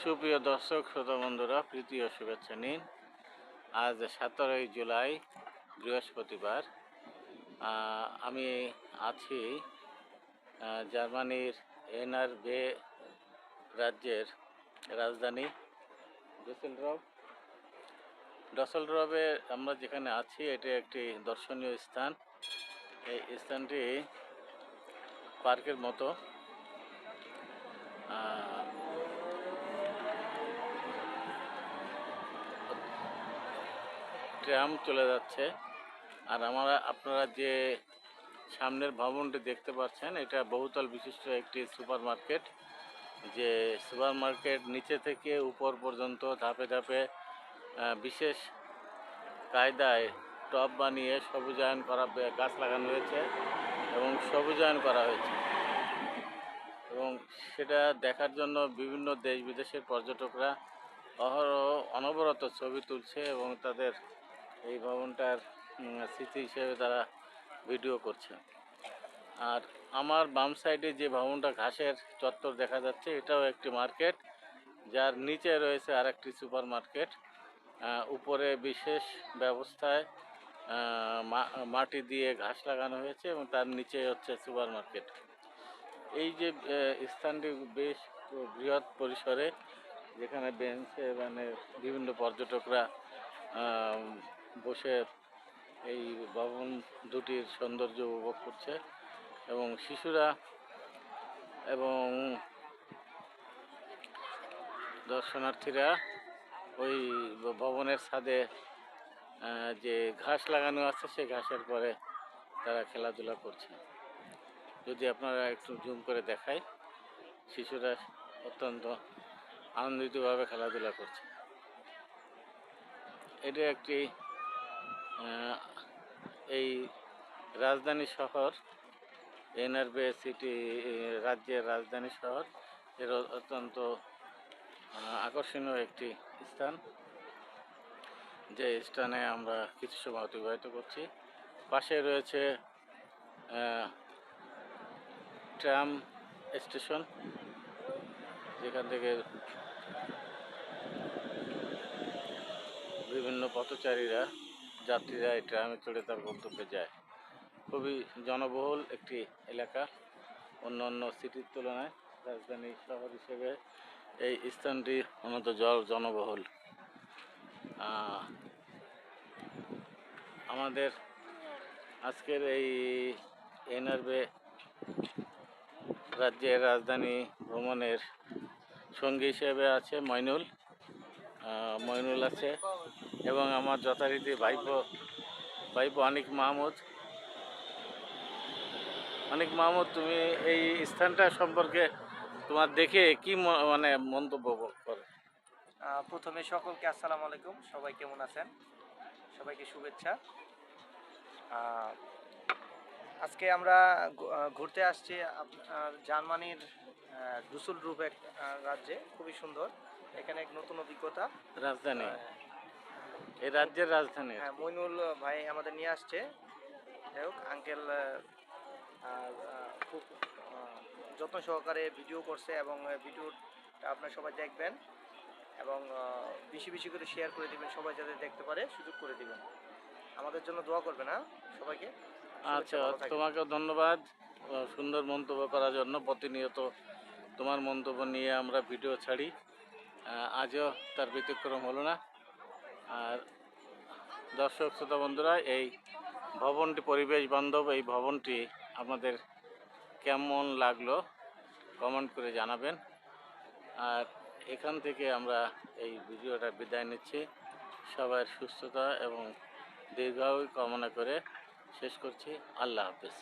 সুপ্রিয় দর্শক শ্রোতা বন্ধুরা, প্রীতি ও শুভেচ্ছা নিন। আজ 17 জুলাই বৃহস্পতিবার। আমি আছি জার্মানির এনআরবে রাজ্যের রাজধানী ডসেলডর্ফে আমরা যেখানে আছি, এটি একটি দর্শনীয় স্থান। এই স্থানটি পার্কের মতো। ট্রাম চলে যাচ্ছে। আর আপনারা যে সামনের ভবনটি দেখতে পাচ্ছেন, এটা বহুতল বিশিষ্ট একটি সুপার মার্কেট। যে সুপার মার্কেট নিচে থেকে উপর পর্যন্ত ধাপে ধাপে বিশেষ কায়দায় টব বানিয়ে সবুজায়ন করা, গাছ লাগানো হয়েছে এবং সবুজায়ন করা হয়েছে, এবং সেটা দেখার জন্য বিভিন্ন দেশ বিদেশের পর্যটকরা অনবরত ছবি তুলছে এবং তাদের এই ভবনটার স্মৃতি হিসেবে তারা ভিডিও করছে। আর আমার বাম সাইডে যে ভবনটা ঘাসের চত্বর দেখা যাচ্ছে, এটাও একটি মার্কেট, যার নিচে রয়েছে আরেকটি সুপার মার্কেট। উপরে বিশেষ ব্যবস্থায় মাটি দিয়ে ঘাস লাগানো হয়েছে এবং তার নিচে হচ্ছে সুপার মার্কেট। এই যে স্থানটি বেশ বৃহৎ পরিসরে, যেখানে বেঞ্চে বিভিন্ন পর্যটকরা বসে এই ভবন দুটির সৌন্দর্য উপভোগ করছে, এবং শিশুরা এবং দর্শনার্থীরা ওই ভবনের ছাদে যে ঘাস লাগানো আছে, সেই ঘাসের পরে তারা খেলাধুলা করছে। যদি আপনারা একটু জুম করে দেখায়, শিশুরা অত্যন্ত আনন্দিতভাবে খেলাধুলা করছে। এটা একটি এই রাজধানী শহর, এনআরবে সিটি রাজ্যের রাজধানী শহর, এর অত্যন্ত আকর্ষণীয় একটি স্থান, যে স্থানে আমরা কিছু সময় অতিবাহিত করছি। পাশে রয়েছে ট্রাম স্টেশন, যেখান থেকে বিভিন্ন পথচারীরা, যাত্রীরা এই ট্রামে চড়ে তার গন্তব্যে যায়। খুবই জনবহুল একটি এলাকা। অন্যান্য সিটির তুলনায় রাজধানী শহর হিসেবে এই স্থানটি অত্যন্ত জনবহুল। আমাদের আজকের এই এনআরবে রাজ্যের রাজধানী ভ্রমণের সঙ্গী হিসেবে আছে মইনুল আছে, এবং আমার যথারীতি ভাইপো অনিক মাহমুদ, তুমি এই স্থানটা সম্পর্কে তোমার দেখে কি মন্তব্য করে? প্রথমে সকলকে আসসালামু আলাইকুম। সবাই কেমন আছেন? সবাইকে শুভেচ্ছা। আজকে আমরা ঘুরতে আসছি জার্মানির ডুসেলডর্ফ রাজ্যে। খুবই সুন্দর, এখানে এক নতুন অভিজ্ঞতা। রাজধানী, এই রাজ্যের রাজধানী। হ্যাঁ, মইনুল ভাই আমাদের নিয়ে আসছে। যাই হোক, আঙ্কেল খুব যত্ন সহকারে ভিডিও করছে, এবং ভিডিওটা আপনারা সবাই দেখবেন এবং বেশি বেশি করে শেয়ার করে দিবেন, সবাই যাতে দেখতে পারে সুযোগ করে দিবেন। আমাদের জন্য দোয়া করবেন। সবাইকে আচ্ছা, তোমাকেও ধন্যবাদ সুন্দর মন্তব্য করার জন্য। প্রতিনিয়ত তোমার মন্তব্য নিয়ে আমরা ভিডিও ছাড়ি, আজও তার ব্যতিক্রম হলো না। আর দর্শক শ্রোতা বন্ধুরা, এই ভবনটি পরিবেশ বান্ধব। এই ভবনটি আমাদের কেমন লাগলো কমেন্ট করে জানাবেন। আর এখান থেকে আমরা এই ভিডিওটা বিদায় নিচ্ছি। সবার সুস্থতা এবং দীর্ঘায়ু কামনা করে শেষ করছি। আল্লাহ হাফেজ।